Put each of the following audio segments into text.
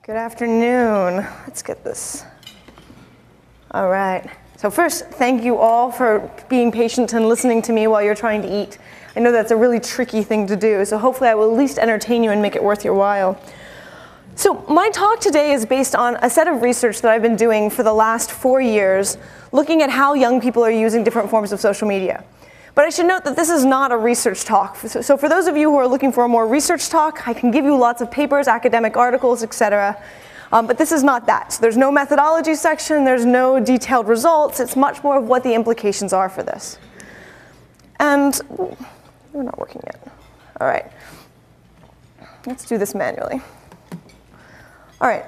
Good afternoon. Let's get this. All right. So first, thank you all for being patient and listening to me while you're trying to eat. I know that's a really tricky thing to do, so hopefully I will at least entertain you and make it worth your while. So my talk today is based on a set of research that I've been doing for the last 4 years, looking at how young people are using different forms of social media. But I should note that this is not a research talk. So for those of you who are looking for a more research talk, I can give you lots of papers, academic articles, etc. But this is not that. So there's no methodology section, there's no detailed results. It's much more of what the implications are for this. And we're not working yet. All right. Let's do this manually. All right.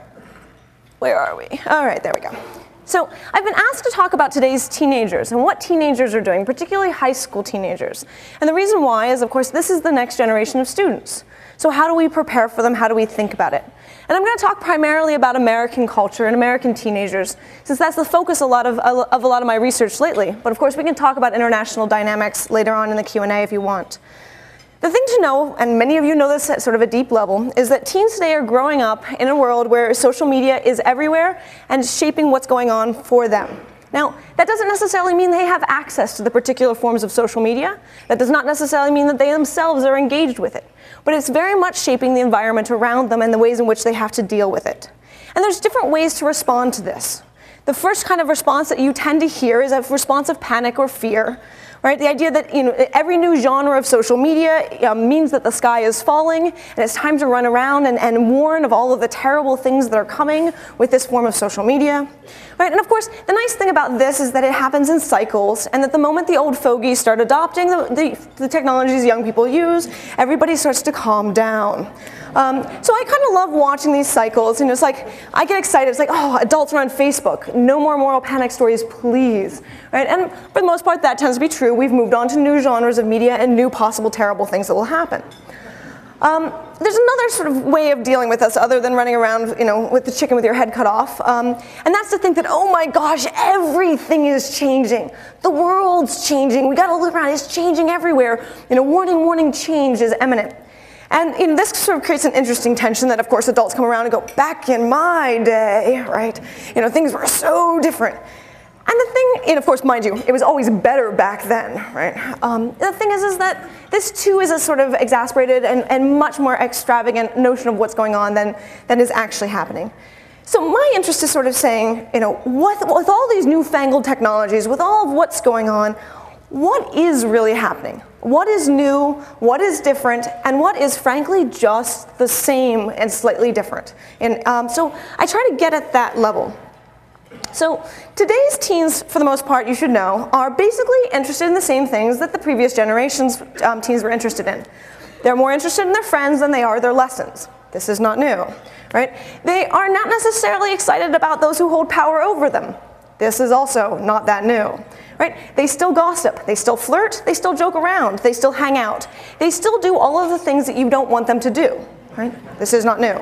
Where are we? All right, there we go. So I've been asked to talk about today's teenagers and what teenagers are doing, particularly high school teenagers. And the reason why is, of course, this is the next generation of students. So how do we prepare for them? How do we think about it? And I'm going to talk primarily about American culture and American teenagers, since that's the focus of a lot of my research lately. But of course, we can talk about international dynamics later on in the Q&A if you want. The thing to know, and many of you know this at sort of a deep level, is that teens today are growing up in a world where social media is everywhere and shaping what's going on for them. Now, that doesn't necessarily mean they have access to the particular forms of social media. That does not necessarily mean that they themselves are engaged with it. But it's very much shaping the environment around them and the ways in which they have to deal with it. And there's different ways to respond to this. The first kind of response that you tend to hear is a response of panic or fear. Right? The idea that every new genre of social media means that the sky is falling and it's time to run around and warn of all of the terrible things that are coming with this form of social media. Right? And of course, the nice thing about this is that it happens in cycles, and that the moment the old fogies start adopting the technologies young people use, everybody starts to calm down. So I kind of love watching these cycles, and it's like, I get excited, it's like, oh, adults are on Facebook, no more moral panic stories, please. Right? And for the most part, that tends to be true. We've moved on to new genres of media and new possible terrible things that will happen. There's another sort of way of dealing with us other than running around, with the chicken with your head cut off, and that's to think that, oh my gosh, everything is changing. The world's changing. We got to look around. It's changing everywhere. Warning, warning, change is imminent. And this sort of creates an interesting tension that, of course, adults come around and go, back in my day, right? Things were so different. And the thing, and of course, mind you, it was always better back then, right? The thing is that this too is a sort of exasperated and much more extravagant notion of what's going on than is actually happening. So my interest is sort of saying, with all these newfangled technologies, with all of what's going on, what is really happening? What is new, what is different, and what is frankly just the same and slightly different? And so I try to get at that level. So today's teens, for the most part, you should know, are basically interested in the same things that the previous generation's teens were interested in. They're more interested in their friends than they are their lessons. This is not new, right? They are not necessarily excited about those who hold power over them. This is also not that new, right? They still gossip, they still flirt, they still joke around, they still hang out. They still do all of the things that you don't want them to do, right? This is not new.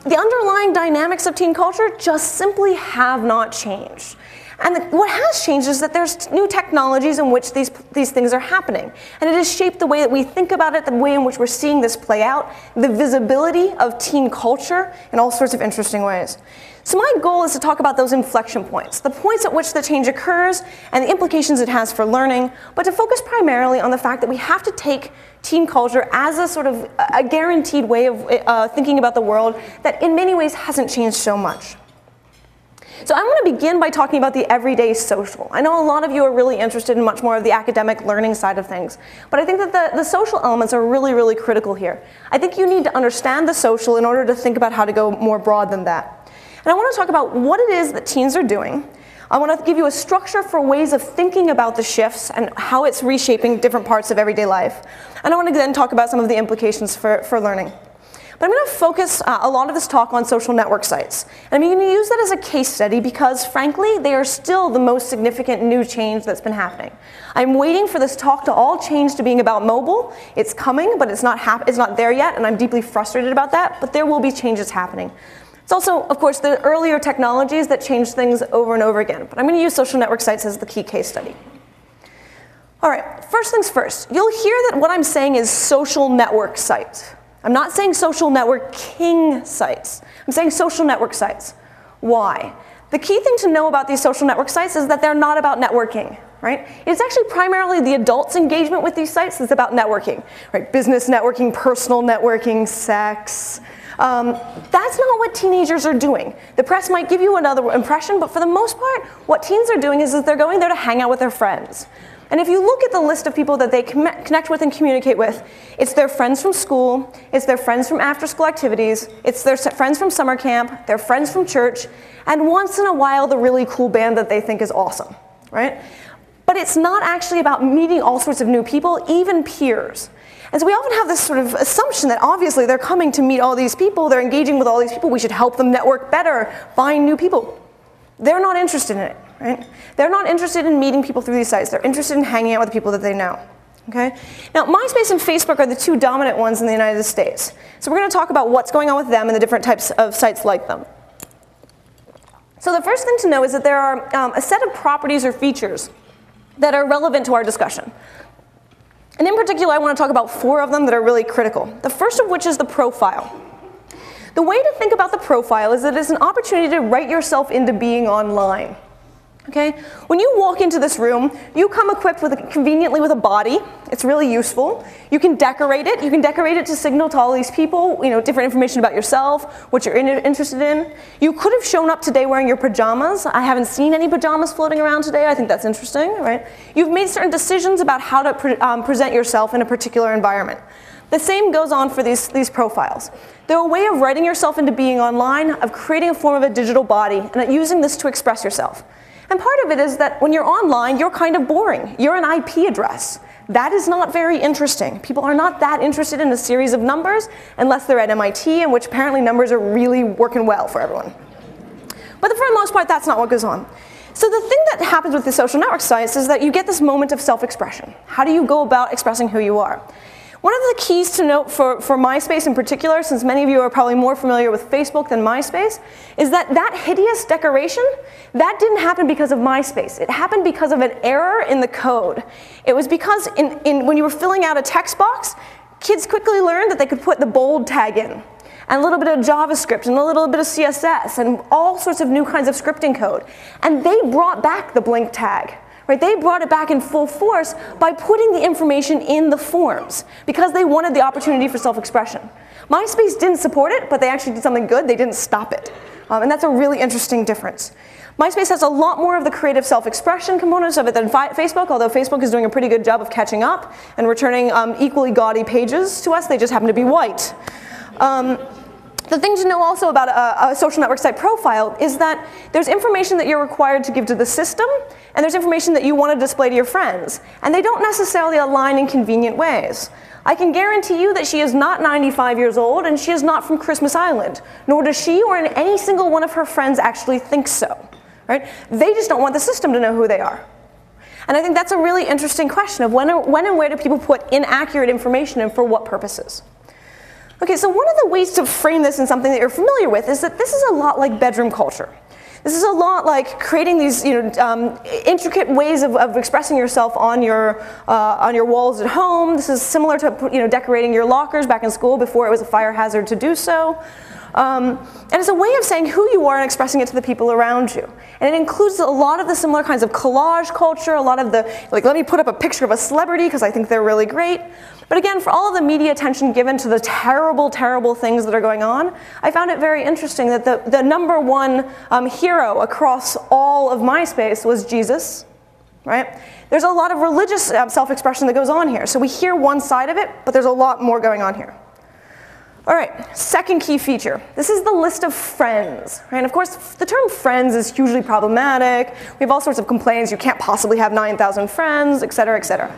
The underlying dynamics of teen culture just simply have not changed. And what has changed is that there's new technologies in which these things are happening. And it has shaped the way that we think about it, the way in which we're seeing this play out, the visibility of teen culture in all sorts of interesting ways. So my goal is to talk about those inflection points, the points at which the change occurs and the implications it has for learning, but to focus primarily on the fact that we have to take teen culture as a sort of a guaranteed way of thinking about the world that in many ways hasn't changed so much. So I'm going to begin by talking about the everyday social. I know a lot of you are really interested in much more of the academic learning side of things, but I think that the social elements are really, really critical here. I think you need to understand the social in order to think about how to go more broad than that. And I want to talk about what it is that teens are doing. I want to give you a structure for ways of thinking about the shifts and how it's reshaping different parts of everyday life. And I want to then talk about some of the implications for learning. But I'm going to focus a lot of this talk on social network sites. And I'm going to use that as a case study because, frankly, they are still the most significant new change that's been happening. I'm waiting for this talk to all change to being about mobile. It's coming, but it's not there yet, and I'm deeply frustrated about that, but there will be changes happening. It's also, of course, the earlier technologies that change things over and over again. But I'm going to use social network sites as the key case study. All right, first things first. You'll hear that what I'm saying is social network site. I'm not saying social networking sites. I'm saying social network sites. Why? The key thing to know about these social network sites is that they're not about networking, right? It's actually primarily the adults' engagement with these sites that's about networking, right? Business networking, personal networking, sex. That's not what teenagers are doing. The press might give you another impression, but for the most part, what teens are doing is that they're going there to hang out with their friends. And if you look at the list of people that they connect with and communicate with, it's their friends from school, it's their friends from after-school activities, it's their friends from summer camp, their friends from church, and once in a while, the really cool band that they think is awesome, right? But it's not actually about meeting all sorts of new people, even peers. And so we often have this sort of assumption that obviously they're coming to meet all these people, they're engaging with all these people, we should help them network better, find new people. They're not interested in it, right? They're not interested in meeting people through these sites. They're interested in hanging out with the people that they know, okay? Now, MySpace and Facebook are the two dominant ones in the United States. So we're going to talk about what's going on with them and the different types of sites like them. So the first thing to know is that there are a set of properties or features that are relevant to our discussion. And in particular, I want to talk about 4 of them that are really critical. The first of which is the profile. The way to think about the profile is that it's an opportunity to write yourself into being online. Okay? When you walk into this room, you come equipped conveniently with a body. It's really useful. You can decorate it. You can decorate it to signal to all these people, different information about yourself, what you're interested in. You could have shown up today wearing your pajamas. I haven't seen any pajamas floating around today. I think that's interesting, right? You've made certain decisions about how to present yourself in a particular environment. The same goes on for these profiles. They're a way of writing yourself into being online, of creating a form of a digital body, and using this to express yourself. And part of it is that when you're online, you're kind of boring. You're an IP address. That is not very interesting. People are not that interested in a series of numbers unless they're at MIT, in which apparently numbers are really working well for everyone. But for the most part, that's not what goes on. So the thing that happens with the social network sites is that you get this moment of self-expression. How do you go about expressing who you are? One of the keys to note for MySpace in particular, since many of you are probably more familiar with Facebook than MySpace, is that hideous decoration, that didn't happen because of MySpace. It happened because of an error in the code. It was because when you were filling out a text box, kids quickly learned that they could put the bold tag in, and a little bit of JavaScript, and a little bit of CSS, and all sorts of new kinds of scripting code. And they brought back the blink tag. Right, they brought it back in full force by putting the information in the forms because they wanted the opportunity for self-expression. MySpace didn't support it, but they actually did something good. They didn't stop it. And that's a really interesting difference. MySpace has a lot more of the creative self-expression components of it than Facebook, although Facebook is doing a pretty good job of catching up and returning equally gaudy pages to us. They just happen to be white. The thing to know also about a social network site profile is that there's information that you're required to give to the system, and there's information that you want to display to your friends. And they don't necessarily align in convenient ways. I can guarantee you that she is not 95 years old, and she is not from Christmas Island, nor does she or any single one of her friends actually think so. Right? They just don't want the system to know who they are. And I think that's a really interesting question of when and where do people put inaccurate information and for what purposes. Okay, so one of the ways to frame this in something that you're familiar with is that this is a lot like bedroom culture. This is a lot like creating these intricate ways of expressing yourself on your walls at home. This is similar to decorating your lockers back in school before it was a fire hazard to do so. And it's a way of saying who you are and expressing it to the people around you. And it includes a lot of the similar kinds of collage culture, a lot of the, let me put up a picture of a celebrity because I think they're really great. But again, for all of the media attention given to the terrible, terrible things that are going on, I found it very interesting that the number one hero across all of MySpace was Jesus, right? There's a lot of religious self-expression that goes on here. So we hear one side of it, but there's a lot more going on here. All right, second key feature. This is the list of friends, right? And of course, the term friends is hugely problematic. We have all sorts of complaints. You can't possibly have 9,000 friends, et cetera, et cetera.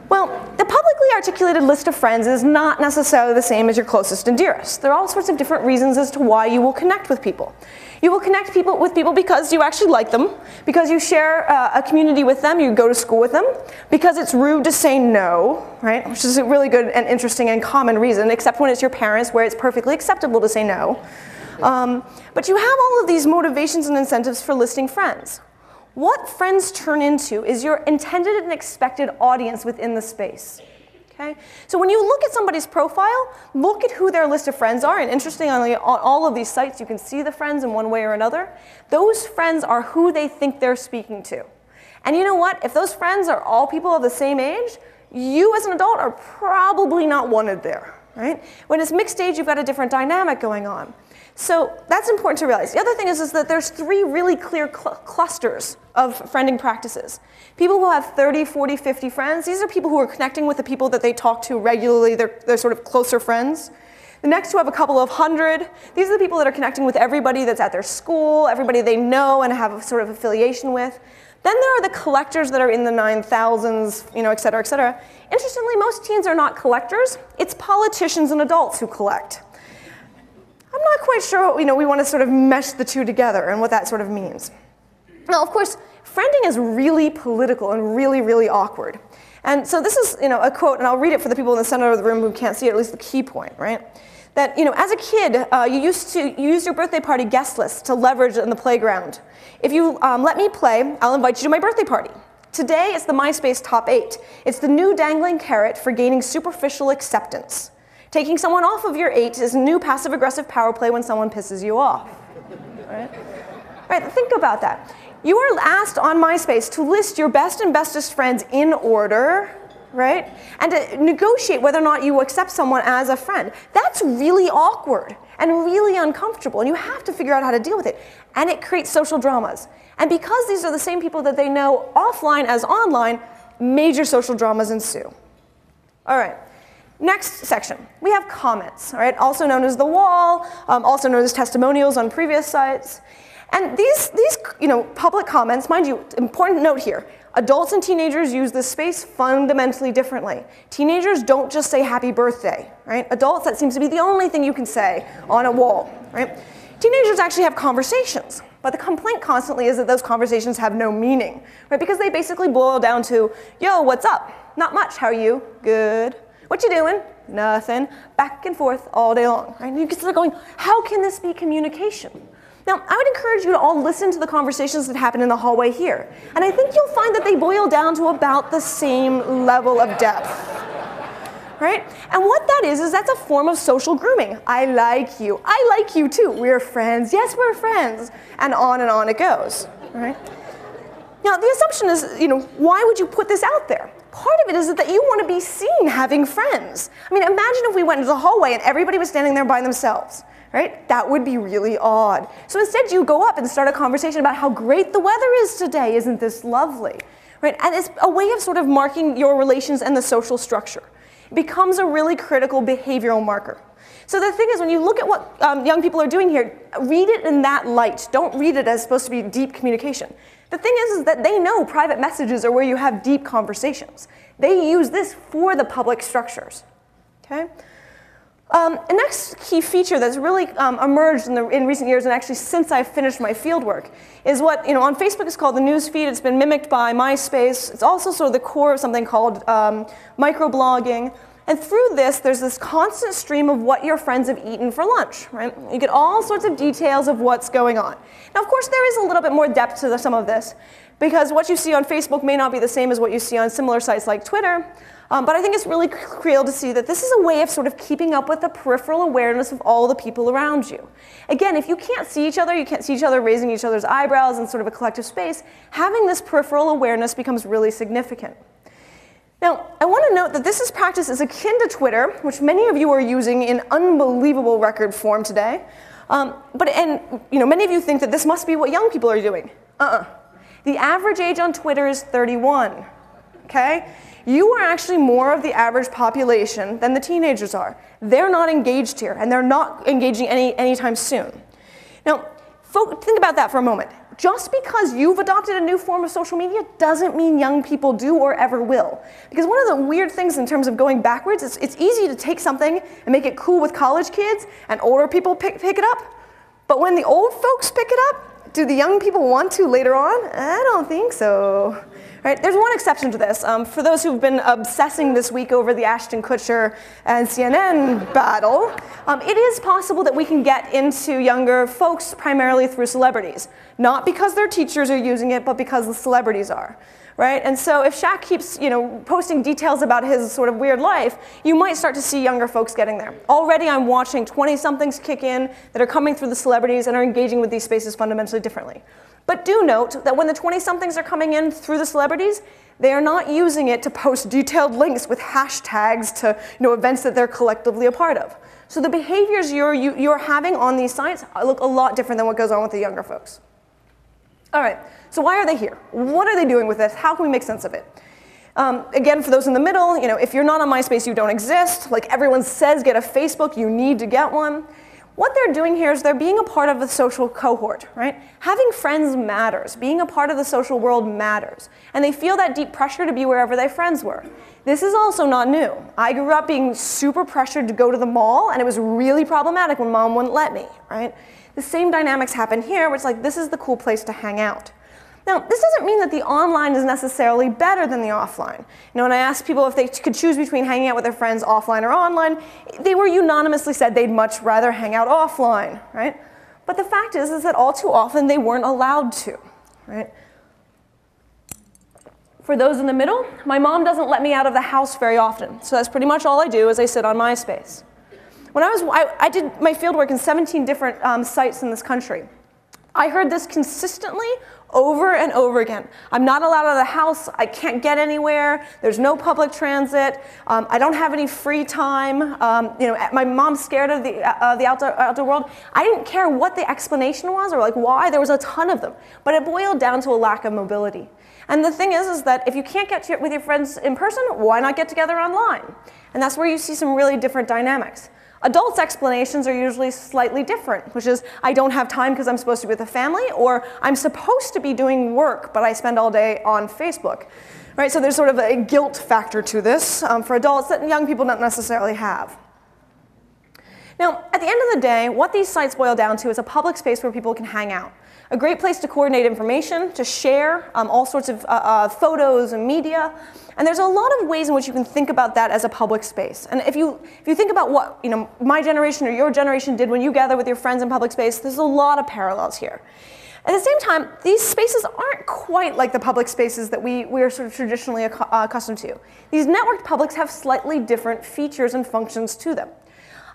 Well, the publicly articulated list of friends is not necessarily the same as your closest and dearest. There are all sorts of different reasons as to why you will connect with people. You will connect with people because you actually like them, because you share a community with them, you go to school with them, because it's rude to say no, right? Which is a really good and interesting and common reason, except when it's your parents where it's perfectly acceptable to say no. But you have all of these motivations and incentives for listing friends. What friends turn into is your intended and expected audience within the space. Okay? So when you look at somebody's profile, look at who their list of friends are. And interestingly, on all of these sites, you can see the friends in one way or another. Those friends are who they think they're speaking to. And you know what? If those friends are all people of the same age, you as an adult are probably not wanted there. Right? When it's mixed age, you've got a different dynamic going on. So that's important to realize. The other thing is that there's 3 really clear clusters of friending practices. People who have 30, 40, 50 friends, these are people who are connecting with the people that they talk to regularly. They're sort of closer friends. The next who have a couple of hundred, these are the people that are connecting with everybody that's at their school, everybody they know and have a sort of affiliation with. Then there are the collectors that are in the 9,000s, et cetera, et cetera. Interestingly, most teens are not collectors. It's politicians and adults who collect. I'm not quite sure, we want to sort of mesh the two together and what that sort of means. Now, of course, friending is really political and really, really awkward. And so this is, a quote, and I'll read it for the people in the center of the room who can't see it, at least the key point, right? That, as a kid, you used to use your birthday party guest list to leverage in the playground. If you let me play, I'll invite you to my birthday party. Today, it's the MySpace top 8. It's the new dangling carrot for gaining superficial acceptance. Taking someone off of your 8 is a new passive-aggressive power play when someone pisses you off. Right? Think about that. You are asked on MySpace to list your best and bestest friends in order, right? And to negotiate whether or not you accept someone as a friend. That's really awkward and really uncomfortable, and you have to figure out how to deal with it. And it creates social dramas. And because these are the same people that they know offline as online, major social dramas ensue. All right. Next section, we have comments, all right, also known as the wall, also known as testimonials on previous sites. And these public comments, mind you, important note here, adults and teenagers use this space fundamentally differently. Teenagers don't just say happy birthday, right? Adults, that seems to be the only thing you can say on a wall, right? Teenagers actually have conversations, but the complaint constantly is that those conversations have no meaning, right? Because they basically boil down to, yo, what's up? Not much, how are you? Good. What you doing? Nothing. Back and forth all day long. Right? And you can start going, how can this be communication? Now, I would encourage you to all listen to the conversations that happen in the hallway here. And I think you'll find that they boil down to about the same level of depth. Right? And what that is that's a form of social grooming. I like you. I like you too. We're friends. Yes, we're friends. And on it goes. Right? Now, the assumption is, why would you put this out there? Part of it is that you want to be seen having friends. I mean, imagine if we went into the hallway and everybody was standing there by themselves, right? That would be really odd. So instead, you go up and start a conversation about how great the weather is today. Isn't this lovely? Right? And it's a way of sort of marking your relations and the social structure. It becomes a really critical behavioral marker. So the thing is, when you look at what young people are doing here, read it in that light. Don't read it as supposed to be deep communication. The thing is that they know private messages are where you have deep conversations. They use this for the public structures. Okay? The next key feature that's really emerged in recent years, and actually since I finished my fieldwork, is what on Facebook is called the newsfeed. It's been mimicked by MySpace. It's also sort of the core of something called microblogging. And through this, there's this constant stream of what your friends have eaten for lunch, right? You get all sorts of details of what's going on. Now, of course, there is a little bit more depth to some of this, because what you see on Facebook may not be the same as what you see on similar sites like Twitter. But I think it's really crucial to see that this is a way of sort of keeping up with the peripheral awareness of all the people around you. Again, if you can't see each other raising each other's eyebrows in sort of a collective space, having this peripheral awareness becomes really significant. Now, I want to note that this practice is akin to Twitter, which many of you are using in unbelievable record form today. Many of you think that this must be what young people are doing. The average age on Twitter is 31. Okay? You are actually more of the average population than the teenagers are. They're not engaged here, and they're not engaging anytime soon. Now, think about that for a moment. Just because you've adopted a new form of social media doesn't mean young people do or ever will. Because one of the weird things in terms of going backwards is it's easy to take something and make it cool with college kids and older people pick it up. But when the old folks pick it up, do the young people want to later on? I don't think so. Right? There's one exception to this. For those who've been obsessing this week over the Ashton Kutcher and CNN battle, it is possible that we can get into younger folks primarily through celebrities. Not because their teachers are using it, but because the celebrities are. right? And so if Shaq keeps, posting details about his sort of weird life, you might start to see younger folks getting there. Already I'm watching 20-somethings kick in that are coming through the celebrities and are engaging with these spaces fundamentally differently. But do note that when the 20-somethings are coming in through the celebrities, they are not using it to post detailed links with hashtags to events that they're collectively a part of. So the behaviors you're having on these sites look a lot different than what goes on with the younger folks. All right, so why are they here? What are they doing with this? How can we make sense of it? Again, for those in the middle, if you're not on MySpace, you don't exist. Like everyone says, get a Facebook, you need to get one. What they're doing here is they're being a part of a social cohort, right? Having friends matters. Being a part of the social world matters. And they feel that deep pressure to be wherever their friends were. This is also not new. I grew up being super pressured to go to the mall, and it was really problematic when mom wouldn't let me, right? The same dynamics happen here, where it's like, this is the cool place to hang out. Now, this doesn't mean that the online is necessarily better than the offline. When I asked people if they could choose between hanging out with their friends offline or online, they were unanimously said they'd much rather hang out offline, right? But the fact is that all too often they weren't allowed to, right? For those in the middle, my mom doesn't let me out of the house very often, so that's pretty much all I do is I sit on MySpace. When I did my fieldwork in 17 different sites in this country. I heard this consistently over and over again. I'm not allowed out of the house. I can't get anywhere. There's no public transit. I don't have any free time. My mom's scared of the outdoor world. I didn't care what the explanation was or why. There was a ton of them. But it boiled down to a lack of mobility. And the thing is that if you can't get with your friends in person, why not get together online? And that's where you see some really different dynamics. Adults' explanations are usually slightly different, which is I don't have time because I'm supposed to be with the family, or I'm supposed to be doing work, but I spend all day on Facebook. Right? So there's sort of a guilt factor to this for adults that young people don't necessarily have. Now, at the end of the day, what these sites boil down to is a public space where people can hang out. A great place to coordinate information, to share all sorts of photos and media. And there's a lot of ways in which you can think about that as a public space. And if you think about what my generation or your generation did when you gather with your friends in public space, there's a lot of parallels here. At the same time, these spaces aren't quite like the public spaces that we are sort of traditionally accustomed to. These networked publics have slightly different features and functions to them.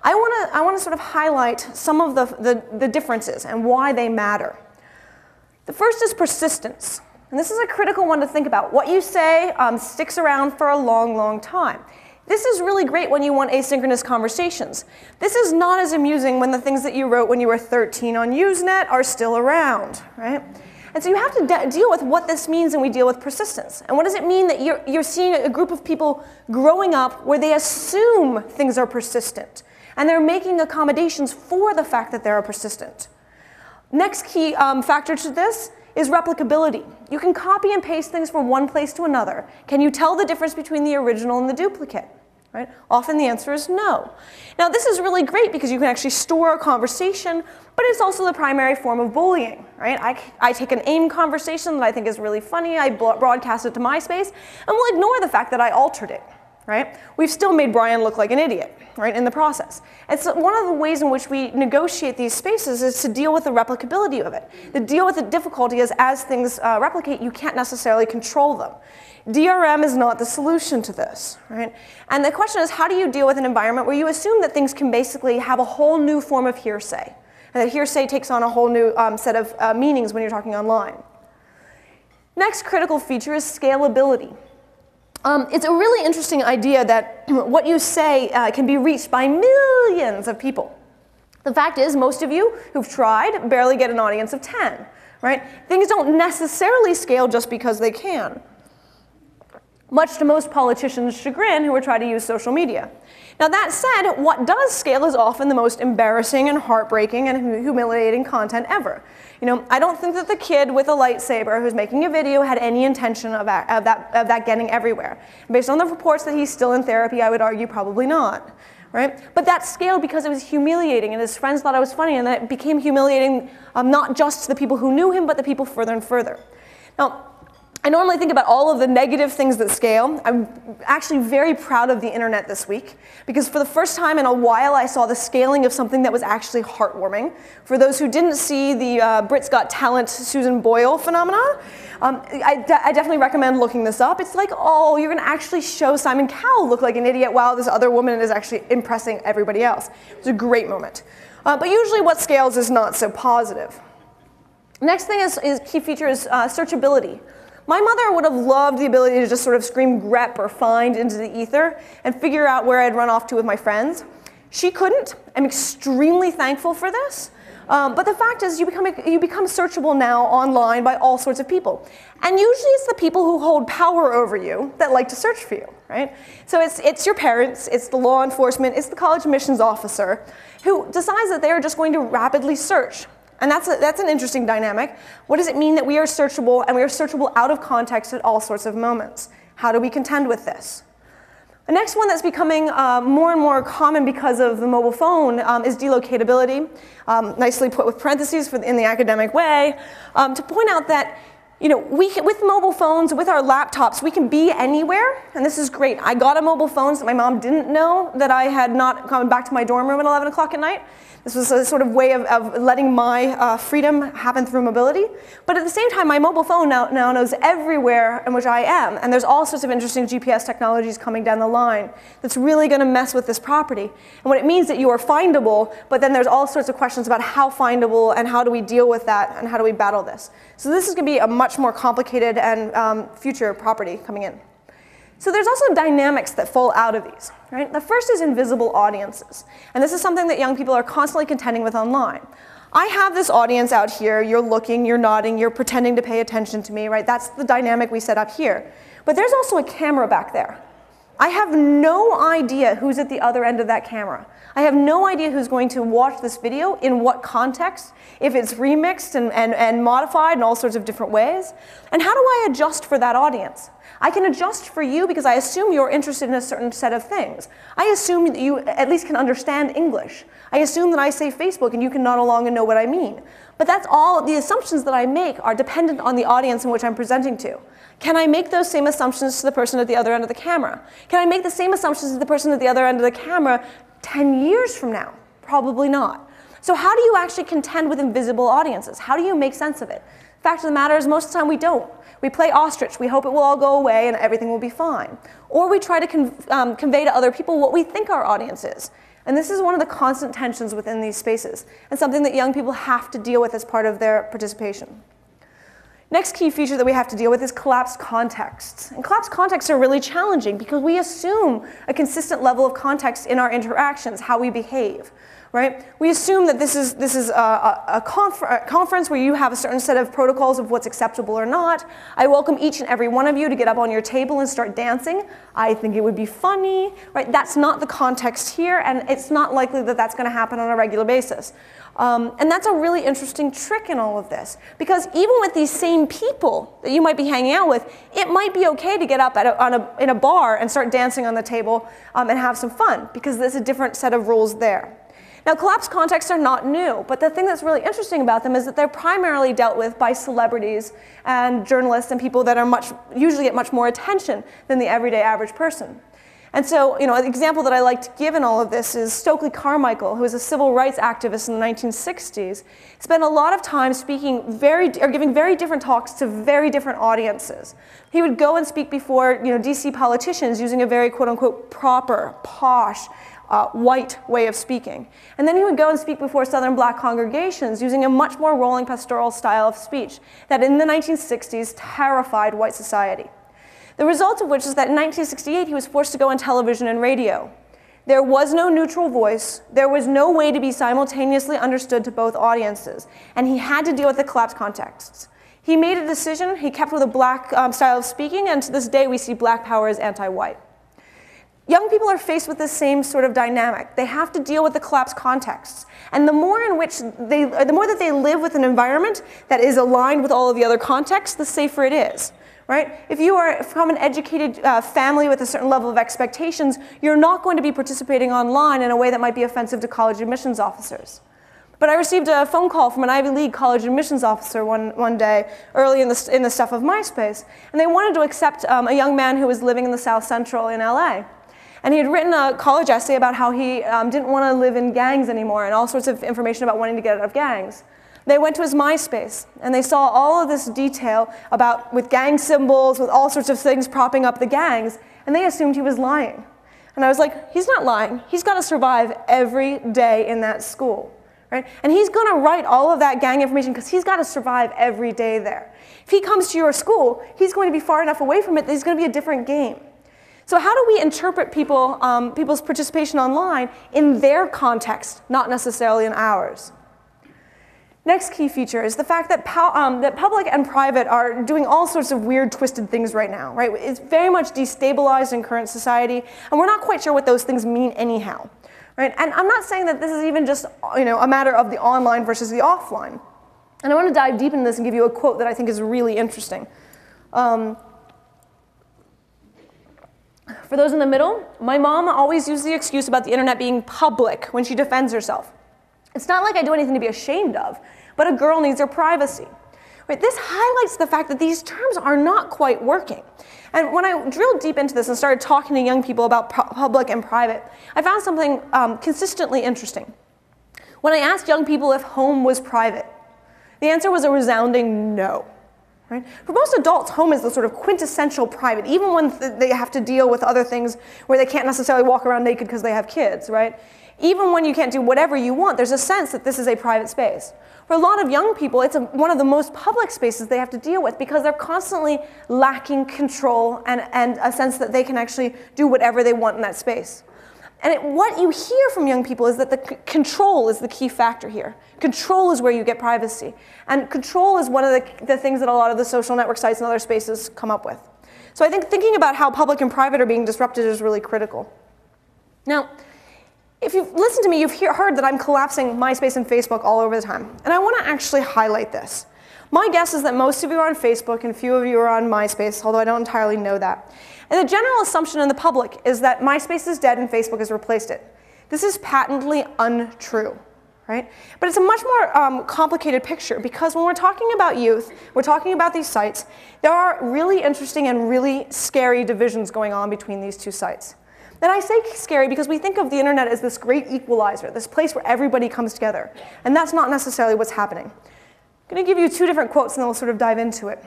I want to sort of highlight some of the differences and why they matter. The first is persistence. And this is a critical one to think about. What you say sticks around for a long, long time. This is really great when you want asynchronous conversations. This is not as amusing when the things that you wrote when you were 13 on Usenet are still around, right? And so you have to deal with what this means, and we deal with persistence. And what does it mean that you're seeing a group of people growing up where they assume things are persistent, and they're making accommodations for the fact that they're persistent. Next key factor to this is replicability. You can copy and paste things from one place to another. Can you tell the difference between the original and the duplicate? Right? Often the answer is no. Now this is really great because you can actually store a conversation, but it's also the primary form of bullying. Right? I take an AIM conversation that I think is really funny, I broadcast it to MySpace, and we'll ignore the fact that I altered it. Right? We've still made Brian look like an idiot, right, in the process. And so one of the ways in which we negotiate these spaces is to deal with the replicability of it. To deal with the difficulty is as things replicate, you can't necessarily control them. DRM is not the solution to this, right? And the question is, how do you deal with an environment where you assume that things can basically have a whole new form of hearsay, and that hearsay takes on a whole new set of meanings when you're talking online? Next critical feature is scalability. It's a really interesting idea that what you say can be reached by millions of people. The fact is, most of you who've tried barely get an audience of 10, right? Things don't necessarily scale just because they can, much to most politicians' chagrin who are trying to use social media. Now that said, what does scale is often the most embarrassing and heartbreaking and humiliating content ever. I don't think that the kid with a lightsaber who's making a video had any intention of that getting everywhere. Based on the reports that he's still in therapy, I would argue probably not. Right? But that scaled because it was humiliating, and his friends thought it was funny, and then it became humiliating not just to the people who knew him, but the people further and further. Now, I normally think about all of the negative things that scale. I'm actually very proud of the internet this week, because for the first time in a while I saw the scaling of something that was actually heartwarming. For those who didn't see the Brits Got Talent Susan Boyle phenomenon, I definitely recommend looking this up. It's like, oh, you're gonna actually show Simon Cowell look like an idiot while this other woman is actually impressing everybody else. It's a great moment. But usually what scales is not so positive. Next thing is key feature is searchability. My mother would have loved the ability to just sort of scream grep or find into the ether and figure out where I'd run off to with my friends. She couldn't. I'm extremely thankful for this. But the fact is you become searchable now online by all sorts of people. And usually it's the people who hold power over you that like to search for you, right? So it's your parents, it's the law enforcement, it's the college admissions officer who decides that they are just going to rapidly search. And that's an interesting dynamic. What does it mean that we are searchable, and we are searchable out of context at all sorts of moments? How do we contend with this? The next one that's becoming more and more common because of the mobile phone is delocatability, nicely put with parentheses in the academic way, to point out that with mobile phones, with our laptops, we can be anywhere, and this is great. I got a mobile phone so that my mom didn't know that I had not gone back to my dorm room at 11 o'clock at night. This was a sort of way of letting my freedom happen through mobility. But at the same time, my mobile phone now knows everywhere in which I am. And there's all sorts of interesting GPS technologies coming down the line that's really going to mess with this property. And what it means that you are findable, but then there's all sorts of questions about how findable and how do we deal with that and how do we battle this. So this is going to be a much more complicated and future property coming in. So there's also dynamics that fall out of these, right? The first is invisible audiences. And this is something that young people are constantly contending with online. I have this audience out here, you're looking, you're nodding, you're pretending to pay attention to me, right? That's the dynamic we set up here. But there's also a camera back there. I have no idea who's at the other end of that camera. I have no idea who's going to watch this video, in what context, if it's remixed and modified in all sorts of different ways. And how do I adjust for that audience? I can adjust for you because I assume you're interested in a certain set of things. I assume that you at least can understand English. I assume that I say Facebook and you can nod along and know what I mean. But that's all, the assumptions that I make are dependent on the audience in which I'm presenting to. Can I make those same assumptions to the person at the other end of the camera? Can I make the same assumptions to the person at the other end of the camera 10 years from now? Probably not. So how do you actually contend with invisible audiences? How do you make sense of it? Fact of the matter is, most of the time we don't. We play ostrich. We hope it will all go away and everything will be fine. Or we try to convey to other people what we think our audience is. And this is one of the constant tensions within these spaces, and something that young people have to deal with as part of their participation. Next key feature that we have to deal with is collapsed contexts. And collapsed contexts are really challenging because we assume a consistent level of context in our interactions, how we behave. Right? We assume that this is a conference where you have a certain set of protocols of what's acceptable or not. I welcome each and every one of you to get up on your table and start dancing. I think it would be funny. Right? That's not the context here, and it's not likely that that's going to happen on a regular basis. And that's a really interesting trick in all of this, because even with these same people that you might be hanging out with, it might be okay to get up in a bar and start dancing on the table and have some fun, because there's a different set of rules there. Now, collapsed contexts are not new, but the thing that's really interesting about them is that they're primarily dealt with by celebrities and journalists and people that are usually get much more attention than the everyday average person. And so, an example that I like to give in all of this is Stokely Carmichael, who was a civil rights activist in the 1960s, spent a lot of time giving very different talks to very different audiences. He would go and speak before, DC politicians using a very quote-unquote proper, posh, white way of speaking. And then he would go and speak before Southern black congregations using a much more rolling pastoral style of speech that in the 1960s terrified white society. The result of which is that in 1968 he was forced to go on television and radio. There was no neutral voice. There was no way to be simultaneously understood to both audiences. And he had to deal with the collapsed contexts. He made a decision. He kept with a black style of speaking, and to this day we see black power as anti-white. Young people are faced with the same sort of dynamic. They have to deal with the collapsed contexts. And the more that they live with an environment that is aligned with all of the other contexts, the safer it is. Right? If you are from an educated family with a certain level of expectations, you're not going to be participating online in a way that might be offensive to college admissions officers. But I received a phone call from an Ivy League college admissions officer one day early in the stuff of MySpace, and they wanted to accept a young man who was living in the South Central in LA. And he had written a college essay about how he didn't want to live in gangs anymore and all sorts of information about wanting to get out of gangs. They went to his MySpace, and they saw all of this detail with gang symbols, with all sorts of things propping up the gangs, and they assumed he was lying. And I was like, he's not lying. He's got to survive every day in that school. Right? And he's going to write all of that gang information because he's got to survive every day there. If he comes to your school, he's going to be far enough away from it that he's going to be a different game. So how do we interpret people's participation online in their context, not necessarily in ours? Next key feature is the fact that public and private are doing all sorts of weird, twisted things right now. Right? It's very much destabilized in current society, and we're not quite sure what those things mean anyhow. Right? And I'm not saying that this is even just a matter of the online versus the offline. And I want to dive deep into this and give you a quote that I think is really interesting. For those in the middle, my mom always used the excuse about the internet being public when she defends herself. It's not like I do anything to be ashamed of, but a girl needs her privacy. Right? This highlights the fact that these terms are not quite working. And when I drilled deep into this and started talking to young people about public and private, I found something consistently interesting. When I asked young people if home was private, the answer was a resounding no. Right? For most adults, home is the sort of quintessential private, even when they have to deal with other things where they can't necessarily walk around naked because they have kids. Right? Even when you can't do whatever you want, there's a sense that this is a private space. For a lot of young people, it's one of the most public spaces they have to deal with because they're constantly lacking control and a sense that they can actually do whatever they want in that space. And what you hear from young people is that the control is the key factor here. Control is where you get privacy. And control is one of the things that a lot of the social network sites and other spaces come up with. So I think thinking about how public and private are being disrupted is really critical. Now, if you've listened to me, you've heard that I'm collapsing MySpace and Facebook all over the time. And I want to actually highlight this. My guess is that most of you are on Facebook and few of you are on MySpace, although I don't entirely know that. And the general assumption in the public is that MySpace is dead and Facebook has replaced it. This is patently untrue. Right? But it's a much more complicated picture because when we're talking about youth, we're talking about these sites, there are really interesting and really scary divisions going on between these two sites. And I say scary because we think of the internet as this great equalizer, this place where everybody comes together. And that's not necessarily what's happening. I'm going to give you two different quotes and then we'll sort of dive into it.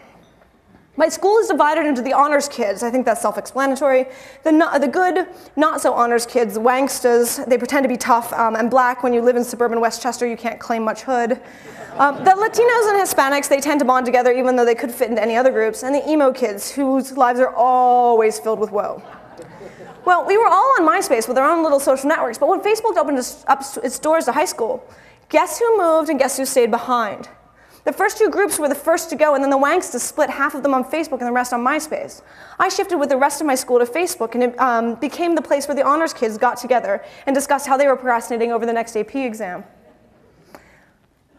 My school is divided into the honors kids. I think that's self-explanatory. The good, not-so-honors kids, the wangstas, they pretend to be tough and black. When you live in suburban Westchester, you can't claim much hood. The Latinos and Hispanics, they tend to bond together even though they could fit into any other groups. And the emo kids, whose lives are always filled with woe. Well, we were all on MySpace with our own little social networks, but when Facebook opened up its doors to high school, guess who moved and guess who stayed behind? The first two groups were the first to go, and then the wangstas split half of them on Facebook and the rest on MySpace. I shifted with the rest of my school to Facebook, and it became the place where the honors kids got together and discussed how they were procrastinating over the next AP exam.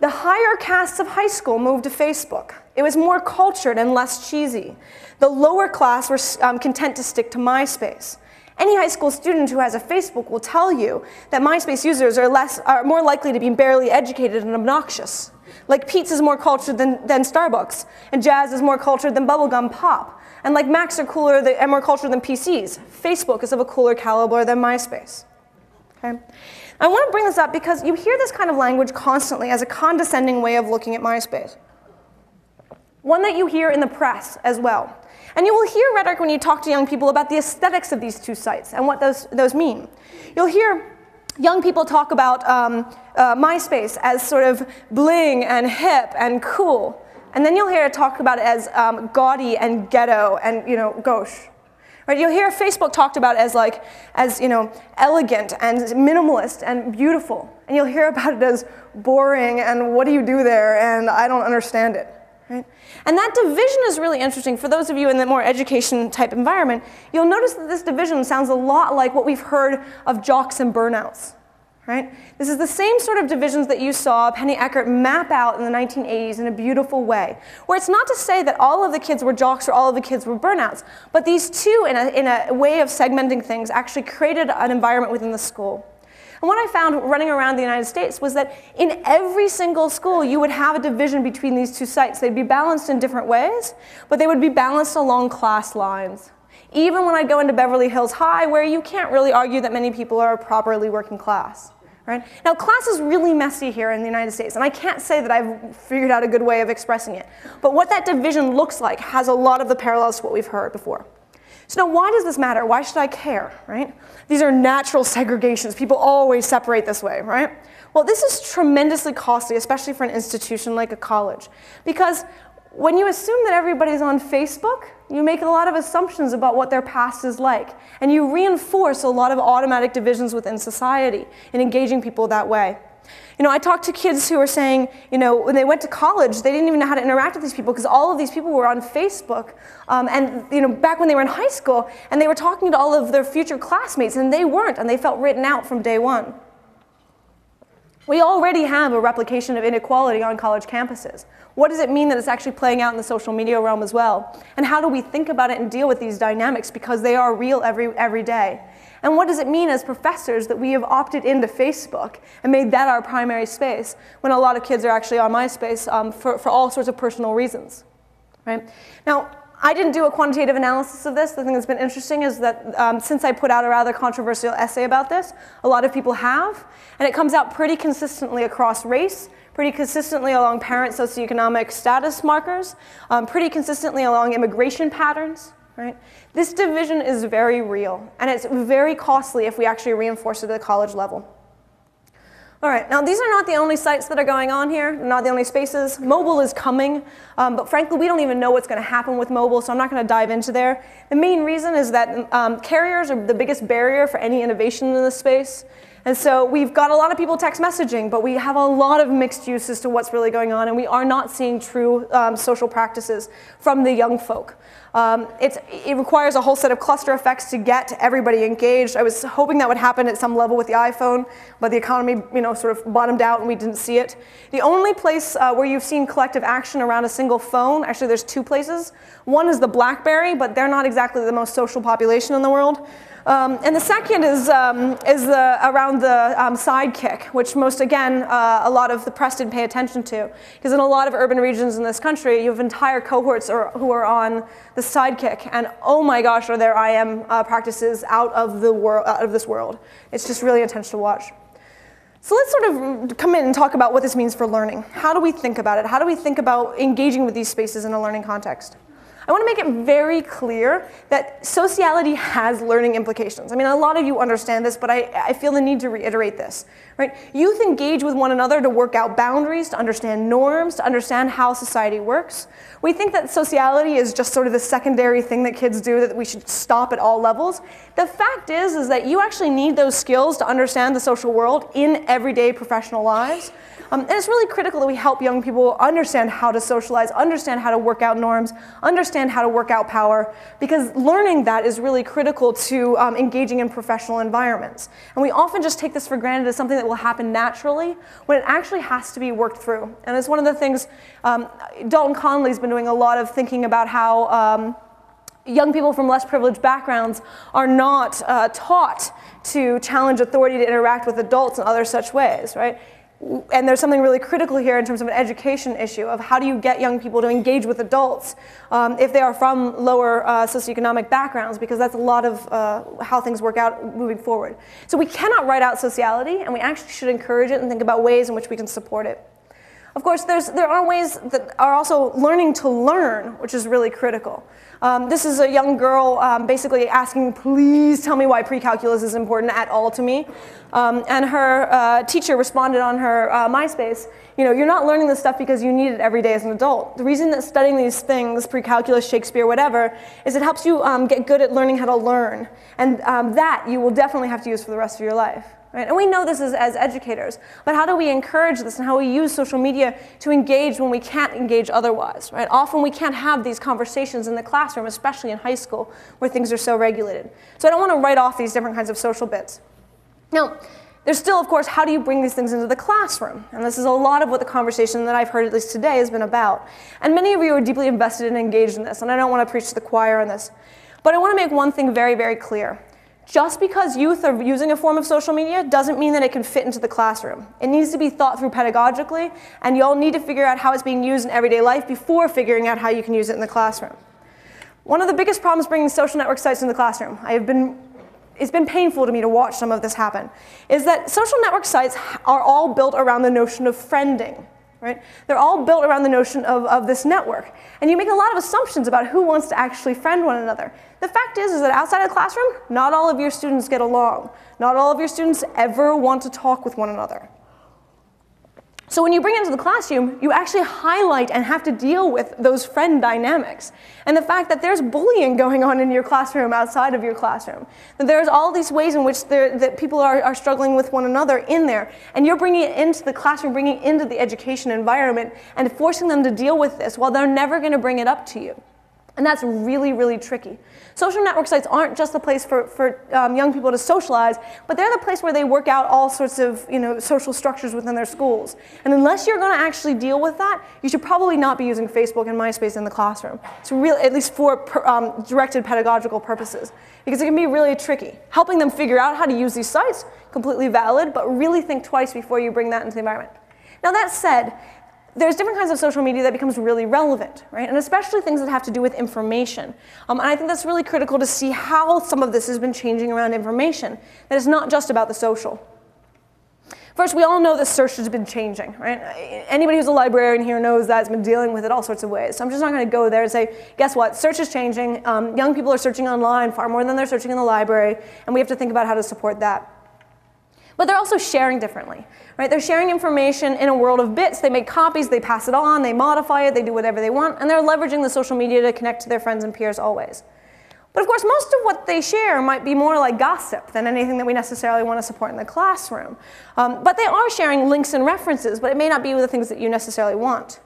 The higher castes of high school moved to Facebook. It was more cultured and less cheesy. The lower class were content to stick to MySpace. Any high school student who has a Facebook will tell you that MySpace users are more likely to be barely educated and obnoxious. Like pizza is more cultured than Starbucks, and jazz is more cultured than bubblegum pop. And like Macs are cooler and more cultured than PCs, Facebook is of a cooler caliber than MySpace. Okay? I want to bring this up because you hear this kind of language constantly as a condescending way of looking at MySpace. One that you hear in the press as well. And you will hear rhetoric when you talk to young people about the aesthetics of these two sites and what those mean. You'll hear young people talk about MySpace as sort of bling and hip and cool. And then you'll hear it talked about it as gaudy and ghetto and gauche. Right? You'll hear Facebook talked about as elegant and minimalist and beautiful. And you'll hear about it as boring and what do you do there and I don't understand it. Right? And that division is really interesting. For those of you in the more education type environment, you'll notice that this division sounds a lot like what we've heard of jocks and burnouts. Right? This is the same sort of divisions that you saw Penny Eckert map out in the 1980s in a beautiful way, where it's not to say that all of the kids were jocks or all of the kids were burnouts, but these two, in a way of segmenting things, actually created an environment within the school. And what I found running around the United States was that in every single school, you would have a division between these two sites. They'd be balanced in different ways, but they would be balanced along class lines. Even when I go into Beverly Hills High, where you can't really argue that many people are properly working class. Right? Now, class is really messy here in the United States, and I can't say that I've figured out a good way of expressing it. But what that division looks like has a lot of the parallels to what we've heard before. So now, why does this matter? Why should I care, right? These are natural segregations. People always separate this way, right? Well, this is tremendously costly, especially for an institution like a college, because when you assume that everybody's on Facebook, you make a lot of assumptions about what their past is like, and you reinforce a lot of automatic divisions within society in engaging people that way. You know, I talked to kids who were saying, you know, when they went to college, they didn't even know how to interact with these people because all of these people were on Facebook, and you know, back when they were in high school, and they were talking to all of their future classmates, and they weren't, and they felt written out from day one. We already have a replication of inequality on college campuses. What does it mean that it's actually playing out in the social media realm as well? And how do we think about it and deal with these dynamics, because they are real every day? And what does it mean as professors that we have opted into Facebook and made that our primary space when a lot of kids are actually on MySpace for all sorts of personal reasons, right? Now, I didn't do a quantitative analysis of this. The thing that's been interesting is that since I put out a rather controversial essay about this, a lot of people have, and it comes out pretty consistently across race, pretty consistently along parent socioeconomic status markers, pretty consistently along immigration patterns, right? This division is very real, and it's very costly if we actually reinforce it at the college level. All right, now these are not the only sites that are going on here, not the only spaces. Mobile is coming, but frankly, we don't even know what's going to happen with mobile, so I'm not going to dive into there. The main reason is that carriers are the biggest barrier for any innovation in this space. And so we've got a lot of people text messaging, but we have a lot of mixed use as to what's really going on, and we are not seeing true social practices from the young folk. It requires a whole set of cluster effects to get everybody engaged. I was hoping that would happen at some level with the iPhone, but the economy, sort of bottomed out and we didn't see it. The only place where you've seen collective action around a single phone, actually there's two places. One is the BlackBerry, but they're not exactly the most social population in the world. And the second is around the sidekick, which a lot of the press didn't pay attention to. Because in a lot of urban regions in this country, you have entire cohorts who are on the sidekick, and oh my gosh, are there IM practices out of this world. It's just really intense to watch. So let's sort of come in and talk about what this means for learning. How do we think about it? How do we think about engaging with these spaces in a learning context? I want to make it very clear that sociality has learning implications. I mean, a lot of you understand this, but I feel the need to reiterate this. Right? Youth engage with one another to work out boundaries, to understand norms, to understand how society works. We think that sociality is just sort of the secondary thing that kids do that we should stop at all levels. The fact is that you actually need those skills to understand the social world in everyday professional lives. And it's really critical that we help young people understand how to socialize, understand how to work out norms, understand how to work out power, because learning that is really critical to engaging in professional environments. And we often just take this for granted as something that will happen naturally, when it actually has to be worked through. And it's one of the things, Dalton Conley's been doing a lot of thinking about how young people from less privileged backgrounds are not taught to challenge authority to interact with adults in other such ways, right? And there's something really critical here in terms of an education issue of how do you get young people to engage with adults if they are from lower socioeconomic backgrounds, because that's a lot of how things work out moving forward. So we cannot write out sociality, and we actually should encourage it and think about ways in which we can support it. Of course, there are ways that are also learning to learn, which is really critical. This is a young girl basically asking, please tell me why pre-calculus is important at all to me. And her teacher responded on her MySpace, you're not learning this stuff because you need it every day as an adult. The reason that studying these things, pre-calculus, Shakespeare, whatever, is it helps you get good at learning how to learn. And that you will definitely have to use for the rest of your life. Right? And we know this as educators, but how do we encourage this and how we use social media to engage when we can't engage otherwise? Right? Often we can't have these conversations in the classroom, especially in high school, where things are so regulated. So I don't want to write off these different kinds of social bits. Now, there's still, of course, how do you bring these things into the classroom? And this is a lot of what the conversation that I've heard, at least today, has been about. And many of you are deeply invested and engaged in this, and I don't want to preach to the choir on this. But I want to make one thing very, very clear. Just because youth are using a form of social media doesn't mean that it can fit into the classroom. It needs to be thought through pedagogically, and you all need to figure out how it's being used in everyday life before figuring out how you can use it in the classroom. One of the biggest problems bringing social network sites in the classroom, it's been painful to me to watch some of this happen, is that social network sites are all built around the notion of friending. Right? They're all built around the notion of this network. And you make a lot of assumptions about who wants to actually friend one another. The fact is that outside of the classroom, not all of your students get along. Not all of your students ever want to talk with one another. So when you bring it into the classroom, you actually highlight and have to deal with those friend dynamics. And the fact that there's bullying going on in your classroom outside of your classroom. That there's all these ways in which that people are struggling with one another in there. And you're bringing it into the classroom, bringing it into the education environment, and forcing them to deal with this while they're never going to bring it up to you. And that's really, really tricky. Social network sites aren't just a place for young people to socialize, but they're the place where they work out all sorts of social structures within their schools. And unless you're going to actually deal with that, you should probably not be using Facebook and MySpace in the classroom. It's really, at least for directed pedagogical purposes, because it can be really tricky. Helping them figure out how to use these sites, completely valid, but really think twice before you bring that into the environment. Now that said, there's different kinds of social media that becomes really relevant, right? And especially things that have to do with information. And I think that's really critical to see how some of this has been changing around information. That it's not just about the social. First, we all know that search has been changing, right? Anybody who's a librarian here knows that it's been dealing with it all sorts of ways. So I'm just not going to go there and say, guess what? Search is changing. Young people are searching online far more than they're searching in the library, and we have to think about how to support that. But they're also sharing differently, right? They're sharing information in a world of bits. They make copies, they pass it on, they modify it, they do whatever they want, and they're leveraging the social media to connect to their friends and peers always. But of course, most of what they share might be more like gossip than anything that we necessarily want to support in the classroom. But they are sharing links and references, but it may not be the things that you necessarily want.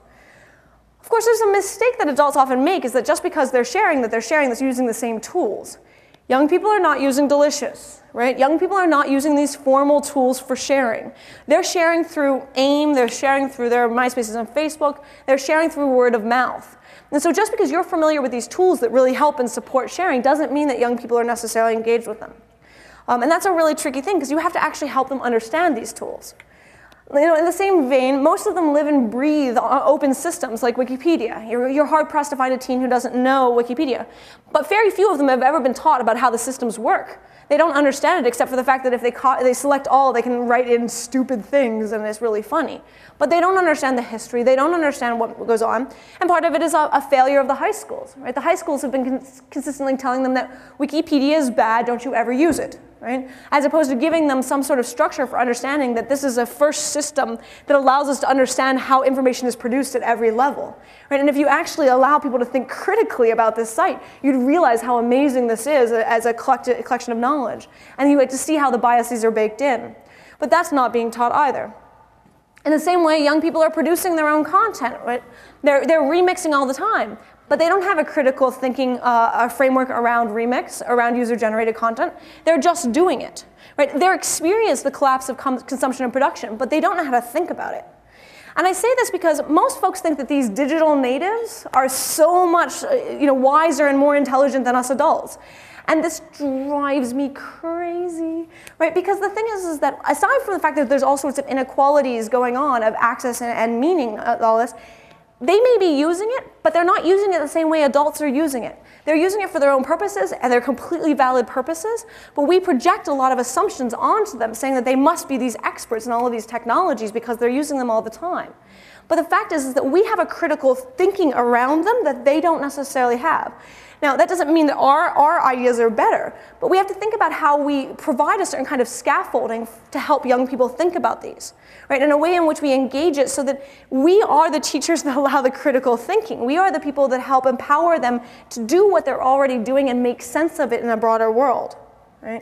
Of course, there's a mistake that adults often make, is that just because they're sharing that's using the same tools. Young people are not using Delicious, right? Young people are not using these formal tools for sharing. They're sharing through AIM, they're sharing through their MySpaces on Facebook, they're sharing through word of mouth. And so just because you're familiar with these tools that really help and support sharing doesn't mean that young people are necessarily engaged with them. And that's a really tricky thing, because you have to actually help them understand these tools. In the same vein, most of them live and breathe open systems like Wikipedia. You're hard-pressed to find a teen who doesn't know Wikipedia. But very few of them have ever been taught about how the systems work. They don't understand it except for the fact that if they select all, they can write in stupid things and it's really funny. But they don't understand the history. They don't understand what goes on. And part of it is a failure of the high schools. Right? The high schools have been consistently telling them that Wikipedia is bad, don't you ever use it. Right? As opposed to giving them some sort of structure for understanding that this is a first system that allows us to understand how information is produced at every level. Right? And if you actually allow people to think critically about this site, you'd realize how amazing this is as a collection of knowledge. And you get to see how the biases are baked in. But that's not being taught either. In the same way, young people are producing their own content. Right? They're remixing all the time. But they don't have a critical thinking framework around remix, around user-generated content. They're just doing it. Right? They're experienced the collapse of consumption and production, but they don't know how to think about it. And I say this because most folks think that these digital natives are so much wiser and more intelligent than us adults. And this drives me crazy, right? Because the thing is that aside from the fact that there's all sorts of inequalities going on of access and meaning, all this, they may be using it, but they're not using it the same way adults are using it. They're using it for their own purposes, and they're completely valid purposes, but we project a lot of assumptions onto them, saying that they must be these experts in all of these technologies because they're using them all the time. But the fact is that we have a critical thinking around them that they don't necessarily have. Now, that doesn't mean that our ideas are better, but we have to think about how we provide a certain kind of scaffolding to help young people think about these, right? In a way in which we engage it so that we are the teachers that allow the critical thinking. We are the people that help empower them to do what they're already doing and make sense of it in a broader world, right?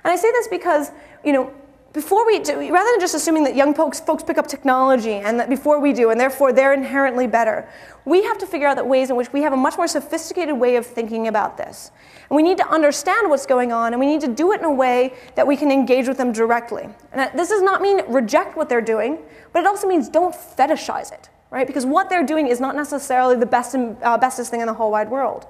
And I say this because, before we do, rather than just assuming that young folks pick up technology and that before we do, and therefore they're inherently better, we have to figure out the ways in which we have a much more sophisticated way of thinking about this. And we need to understand what's going on, and we need to do it in a way that we can engage with them directly. And this does not mean reject what they're doing, but it also means don't fetishize it, right? Because what they're doing is not necessarily the bestest thing in the whole wide world.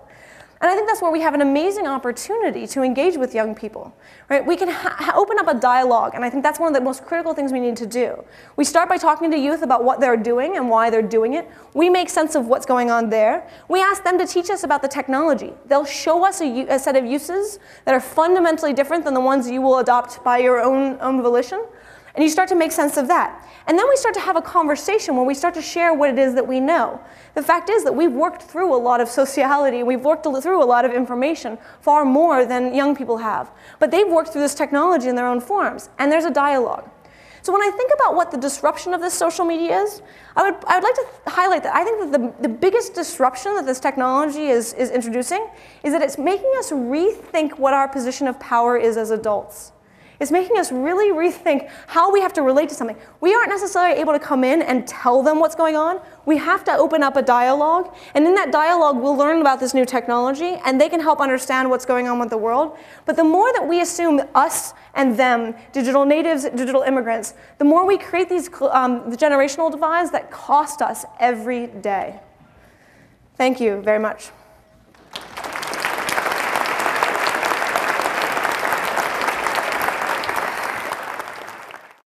And I think that's where we have an amazing opportunity to engage with young people. Right? We can open up a dialogue, and I think that's one of the most critical things we need to do. We start by talking to youth about what they're doing and why they're doing it. We make sense of what's going on there. We ask them to teach us about the technology. They'll show us a set of uses that are fundamentally different than the ones you will adopt by your own volition. And you start to make sense of that. And then we start to have a conversation where we start to share what it is that we know. The fact is that we've worked through a lot of sociality, we've worked through a lot of information, far more than young people have. But they've worked through this technology in their own forms, and there's a dialogue. So when I think about what the disruption of this social media is, I would like to highlight that I think that the biggest disruption that this technology is introducing is that it's making us rethink what our position of power is as adults. It's making us really rethink how we have to relate to something. We aren't necessarily able to come in and tell them what's going on. We have to open up a dialogue, and in that dialogue, we'll learn about this new technology, and they can help understand what's going on with the world. But the more that we assume us and them, digital natives, digital immigrants, the more we create these the generational divides that cost us every day. Thank you very much.